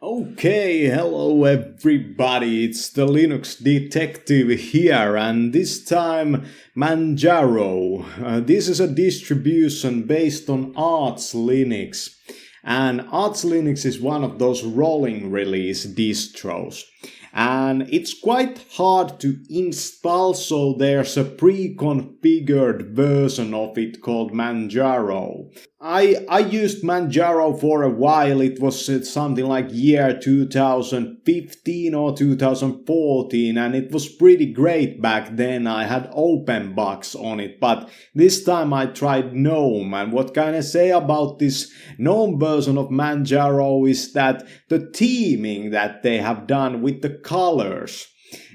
Okay, hello everybody, it's the Linux Detective here, and this time Manjaro. This is a distribution based on Arch Linux, and Arch Linux is one of those rolling release distros. And it's quite hard to install, so there's a pre-configured version of it called Manjaro. I used Manjaro for a while. It was something like year 2015 or 2014, and it was pretty great back then. I had open bugs on it, but this time I tried Gnome, and what can I say about this Gnome version of Manjaro is that the theming that they have done with the colors,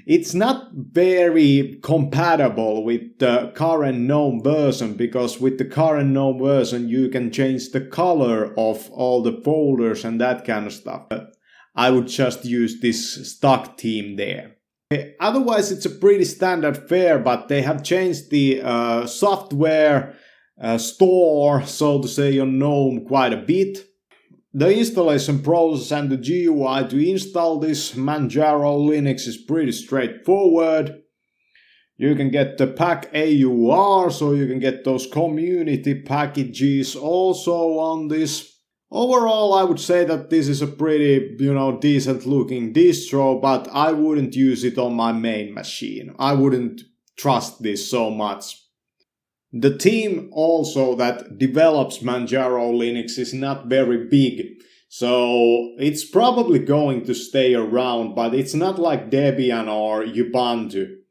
it's not very compatible with the current GNOME version, because with the current GNOME version you can change the color of all the folders and that kind of stuff. I would just use this stock theme there. Otherwise it's a pretty standard fare, but they have changed the software store, so to say, on GNOME quite a bit. The installation process and the GUI to install this Manjaro Linux is pretty straightforward. You can get the pack AUR, so you can get those community packages also on this. Overall, I would say that this is a pretty, decent looking distro, but I wouldn't use it on my main machine. I wouldn't trust this so much. The team also that develops Manjaro Linux is not very big, so it's probably going to stay around, but it's not like Debian or Ubuntu.